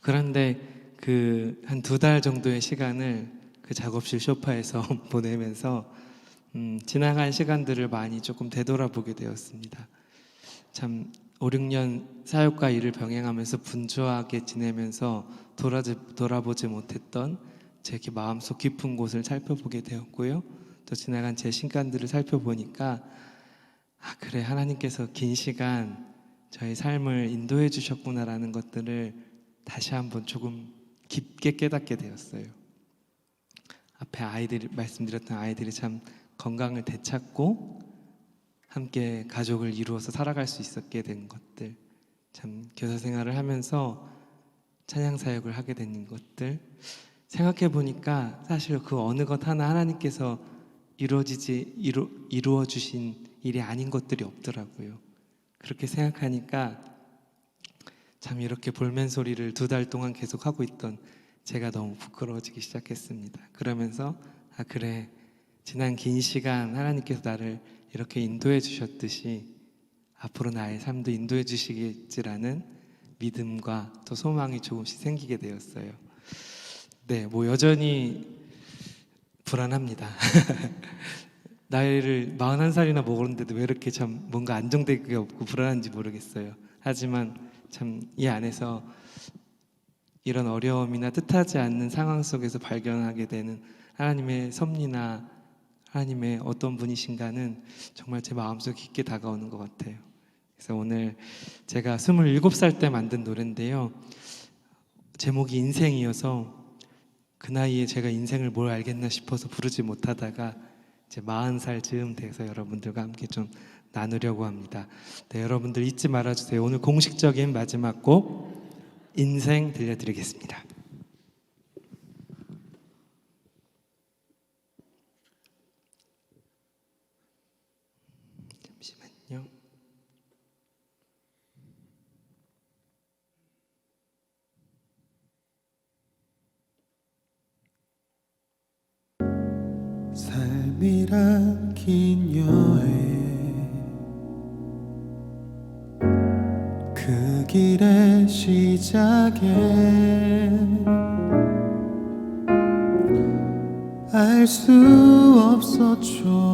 그런데 그 한 2달 정도의 시간을 그 작업실 소파에서 보내면서 지나간 시간들을 많이 조금 되돌아보게 되었습니다. 참 5, 6년 사역과 일을 병행하면서 분주하게 지내면서 돌아보지 못했던 제 마음속 깊은 곳을 살펴보게 되었고요. 또 지나간 제 시간들을 살펴보니까 그래, 하나님께서 긴 시간 저의 삶을 인도해 주셨구나라는 것들을 다시 한번 조금 깊게 깨닫게 되었어요. 앞에 아이들이 말씀드렸던 아이들이 참 건강을 되찾고 함께 가족을 이루어서 살아갈 수 있었게 된 것들, 참 교사 생활을 하면서 찬양 사역을 하게 된 것들 생각해 보니까 사실 그 어느 것 하나 하나님께서 이루어 주신 일이 아닌 것들이 없더라고요. 그렇게 생각하니까 참 이렇게 볼멘 소리를 2달 동안 계속 하고 있던 제가 너무 부끄러워지기 시작했습니다. 그러면서 그래, 지난 긴 시간 하나님께서 나를 이렇게 인도해 주셨듯이 앞으로 나의 삶도 인도해 주시겠지라는 믿음과 또 소망이 조금씩 생기게 되었어요. 네, 뭐 여전히 불안합니다. 나이를 41살이나 먹었는데도 왜 이렇게 참 뭔가 안정되게 없고 불안한지 모르겠어요. 하지만 참 이 안에서 이런 어려움이나 뜻하지 않는 상황 속에서 발견하게 되는 하나님의 섭리나 하나님의 어떤 분이신가는 정말 제 마음속 깊게 다가오는 것 같아요. 그래서 오늘 제가 27살 때 만든 노래인데요, 제목이 인생이어서 그 나이에 제가 인생을 뭘 알겠나 싶어서 부르지 못하다가 이제 40살 즈음 돼서 여러분들과 함께 좀 나누려고 합니다. 네, 여러분들 잊지 말아주세요. 오늘 공식적인 마지막 곡 인생 들려드리겠습니다. 잠시만요. 삶이란 긴 여행, 그 길의 시작에 알 수 없었죠.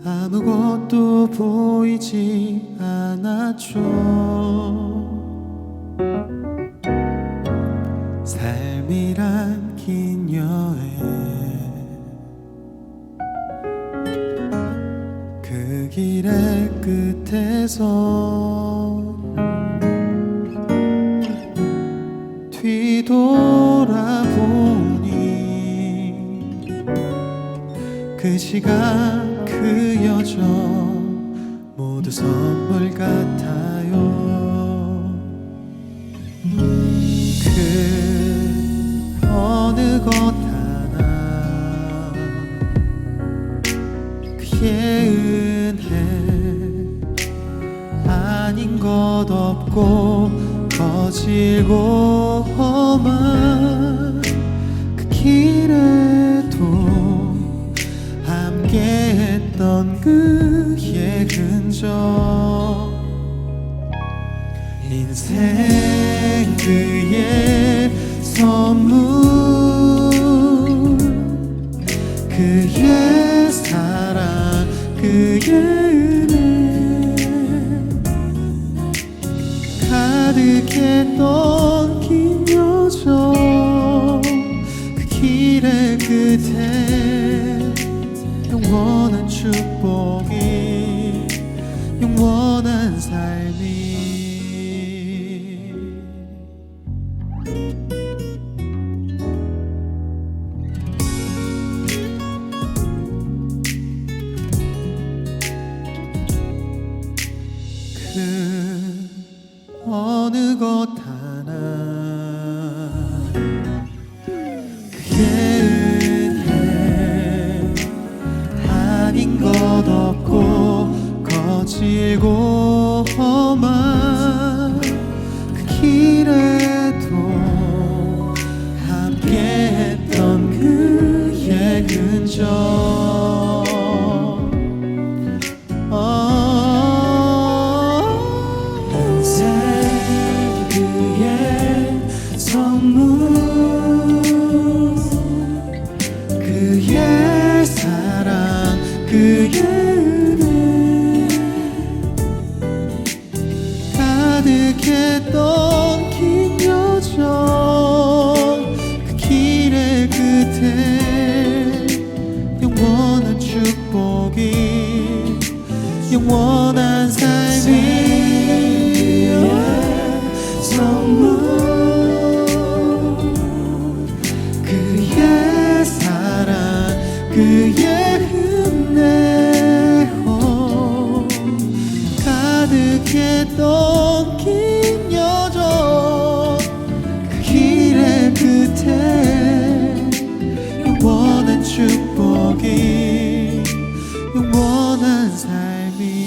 아무것도 보이지 않았죠. 삶이란 긴 여행, 그 길의 끝에서 뒤돌아보니 그 시간 그 여정 모두 선물 같아요. 그 어느 것 하나 그의 은혜 아닌 것 없고 거칠고 험한 그 길에도 함께했던 그의 흔적, 인생 그의 선물, 그의 사랑 그의 은혜 가득했던 긴 여정, 그 길의 끝에 영원한 축복이 영원한 삶이 선물 그의 사랑 그의 은혜 가득했던 긴 여정 그 길의 끝에 영원한 축복이 영원한 삶이 선물 그의 사랑 그의 은혜 가득했던 긴 여정 그 길의 끝에 영원한 축복이 영원한 삶이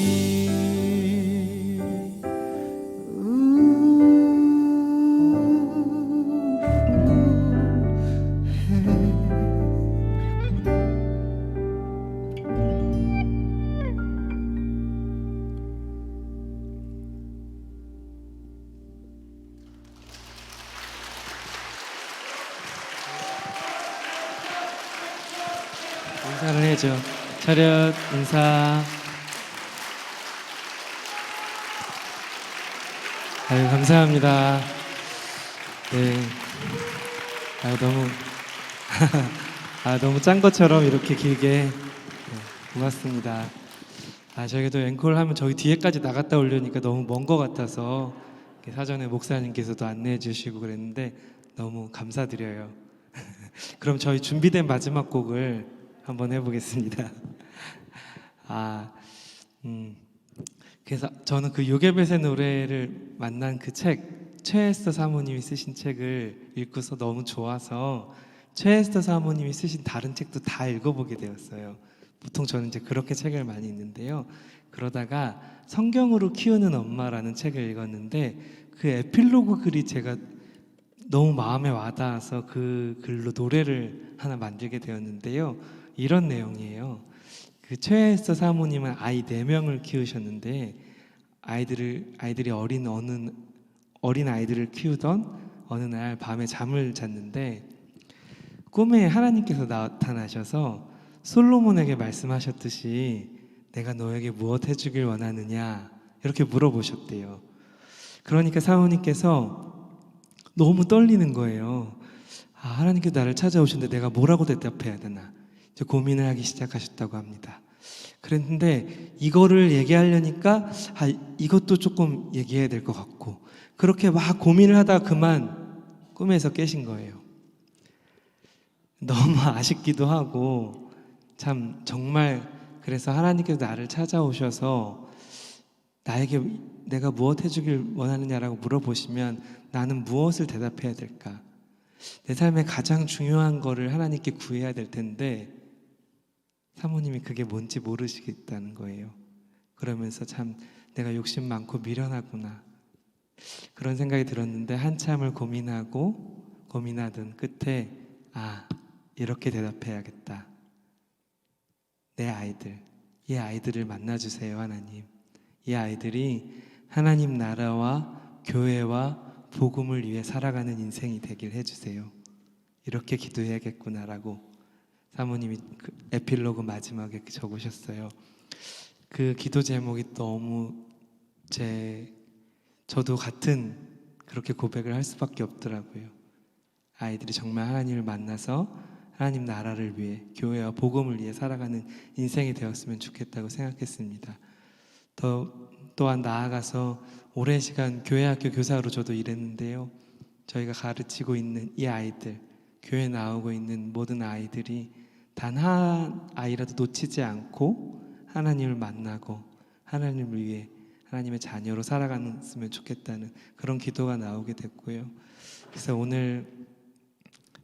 인사를 해줘. 차렷 인사. 아유 감사합니다. 네. 아유 너무 너무 짠 것처럼 이렇게 길게 고맙습니다. 저희도 앵콜 하면 저기 뒤에까지 나갔다 오려니까 너무 먼 것 같아서 이렇게 사전에 목사님께서도 안내해 주시고 그랬는데 너무 감사드려요. 그럼 저희 준비된 마지막 곡을 한번 해보겠습니다. 그래서 저는 그 요괴벳의 노래를 만난 그 책, 최에스더 사모님이 쓰신 책을 읽고서 너무 좋아서 최에스더 사모님이 쓰신 다른 책도 다 읽어보게 되었어요. 보통 저는 이제 그렇게 책을 많이 읽는데요. 그러다가 성경으로 키우는 엄마라는 책을 읽었는데 그 에필로그 글이 제가 너무 마음에 와닿아서 그 글로 노래를 하나 만들게 되었는데요. 이런 내용이에요. 그 최에스더 사모님은 아이 4명을 키우셨는데 아이들이 어린 아이들을 키우던 어느 날 밤에 잠을 잤는데 꿈에 하나님께서 나타나셔서 솔로몬에게 말씀하셨듯이 내가 너에게 무엇 해주길 원하느냐 이렇게 물어보셨대요. 그러니까 사모님께서 너무 떨리는 거예요. 하나님께서 나를 찾아오셨는데 내가 뭐라고 대답해야 되나 이제 고민을 하기 시작하셨다고 합니다. 그랬는데 이거를 얘기하려니까 이것도 조금 얘기해야 될 것 같고 그렇게 막 고민을 하다가 그만 꿈에서 깨신 거예요. 너무 아쉽기도 하고 참 정말 그래서 하나님께서 나를 찾아오셔서 나에게 내가 무엇 해주길 원하느냐라고 물어보시면 나는 무엇을 대답해야 될까? 내 삶에 가장 중요한 거를 하나님께 구해야 될 텐데 사모님이 그게 뭔지 모르시겠다는 거예요. 그러면서 참 내가 욕심 많고 미련하구나 그런 생각이 들었는데 한참을 고민하던 끝에 이렇게 대답해야겠다. 이 아이들을 만나주세요 하나님. 이 아이들이 하나님 나라와 교회와 복음을 위해 살아가는 인생이 되길 해주세요. 이렇게 기도해야겠구나라고 사모님이 그 에필로그 마지막에 적으셨어요. 그 기도 제목이 너무 저도 같은 그렇게 고백을 할 수밖에 없더라고요. 아이들이 정말 하나님을 만나서 하나님 나라를 위해 교회와 복음을 위해 살아가는 인생이 되었으면 좋겠다고 생각했습니다. 또한 나아가서 오랜 시간 교회학교 교사로 저도 일했는데요. 저희가 가르치고 있는 이 아이들, 교회 나오고 있는 모든 아이들이 단 한 아이라도 놓치지 않고 하나님을 만나고 하나님을 위해 하나님의 자녀로 살아갔으면 좋겠다는 그런 기도가 나오게 됐고요. 그래서 오늘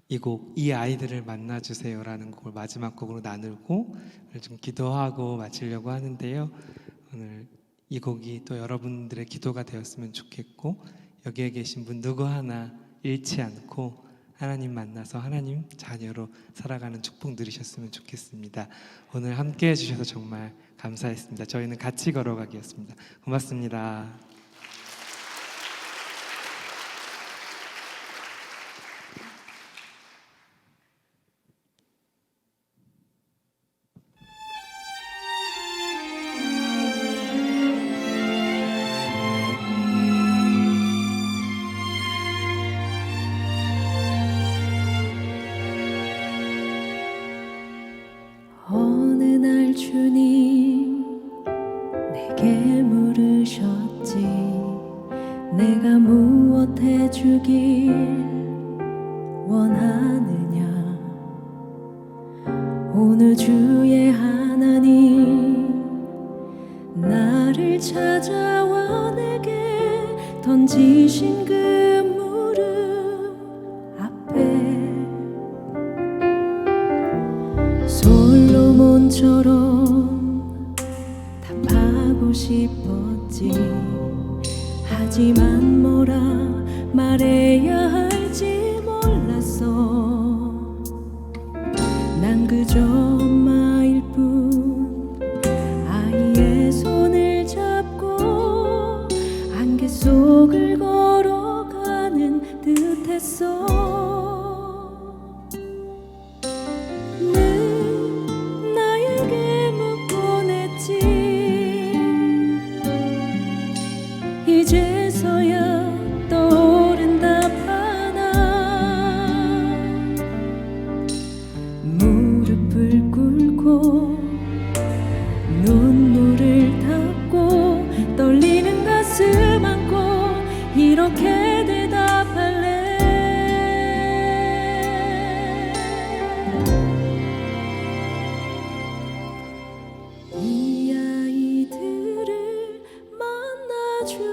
이 곡, 이 아이들을 만나주세요라는 곡을 마지막 곡으로 나누고 좀 기도하고 마치려고 하는데요. 오늘 이 곡이 또 여러분들의 기도가 되었으면 좋겠고 여기에 계신 분 누구 하나 잃지 않고 하나님 만나서 하나님 자녀로 살아가는 축복 누리셨으면 좋겠습니다. 오늘 함께 해주셔서 정말 감사했습니다. 저희는 같이 걸어가기였습니다. 고맙습니다. 원하느냐 오늘 주의 하나님 나를 찾아와 내게 던지신 그 무릎 앞에 솔로몬처럼 답하고 싶었지 하지만 뭐라 말해야 할지 몰랐어 난 그저 엄마일 뿐 아이의 손을 잡고 안개 속을 걸어가는 듯했어 늘 나에게 묻곤 했지 이제서야 떠오른 답 하나 무릎을 꿇고 눈물을 닦고 떨리는 가슴 안고 이렇게 대답할래 이 아이들을 만나주세요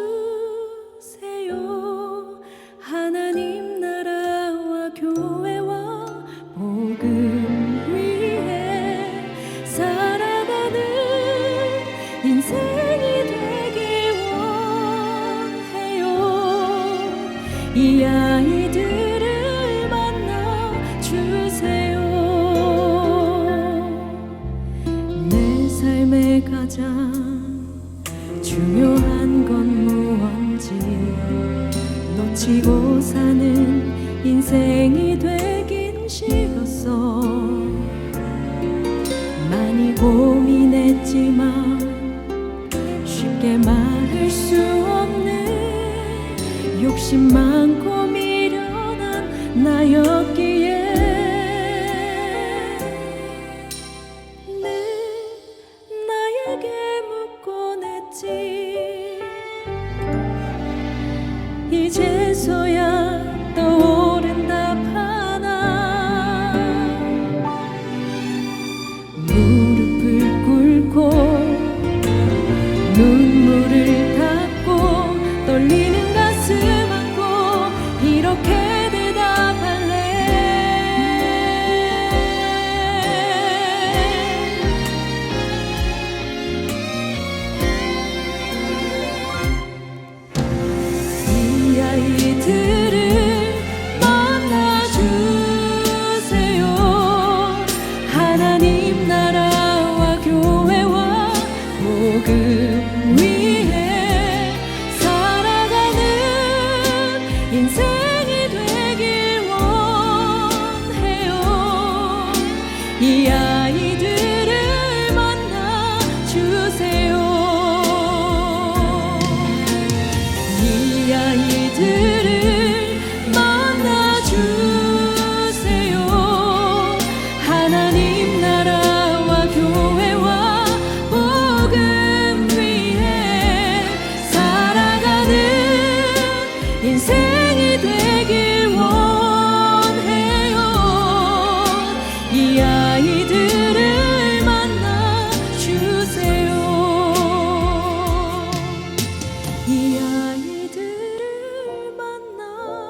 하나님 나라와 교회와 복음 위해 살아가는 인생이 되길 원해요 이 아이들을 만나주세요 내 삶의 가장 중요한 건 무언지 놓치고 사는 인생이 되긴 싫었어 많이 고민했지만 쉽게 말할 수 없는 욕심 많고 미련한 나였기에 늘 나에게 묻곤 했지 이제서야 떠오른 답 하나 무릎을 꿇고 눈물을 닦고 떨리는 가슴 안고 이렇게 대답할래 이 아이들을 만나주세요 하나님 나라와 교회와 복음 위해 살아가는 인생이 되길 원해요 이 아이들을 만나주세요 이 아이들을 만나주세요 하나님 나라와 교회와 복음 위해 살아가는 인생이 되길 원해요 이 아이들을 만나주세요 이 아이들을 만나주세요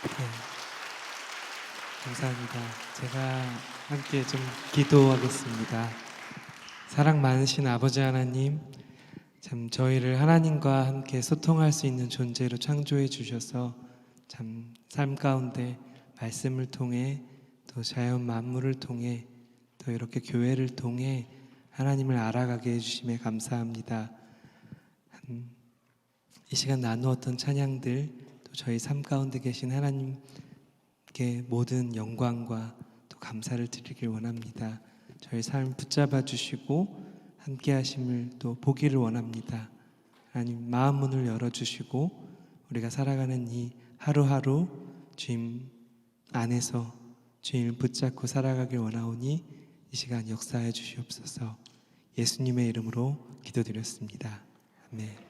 네, 감사합니다. 제가 함께 좀 기도하겠습니다. 사랑 많으신 아버지 하나님, 참 저희를 하나님과 함께 소통할 수 있는 존재로 창조해 주셔서 참 삶 가운데 말씀을 통해 또 자연 만물을 통해 또 이렇게 교회를 통해 하나님을 알아가게 해주심에 감사합니다. 이 시간 나누었던 찬양들 또 저희 삶 가운데 계신 하나님께 모든 영광과 또 감사를 드리길 원합니다. 저희 삶 붙잡아 주시고 함께 하심을 또 보기를 원합니다. 하나님 마음 문을 열어주시고 우리가 살아가는 이 하루하루 주님 안에서 주님을 붙잡고 살아가길 원하오니 이 시간 역사해 주시옵소서. 예수님의 이름으로 기도드렸습니다. 아멘.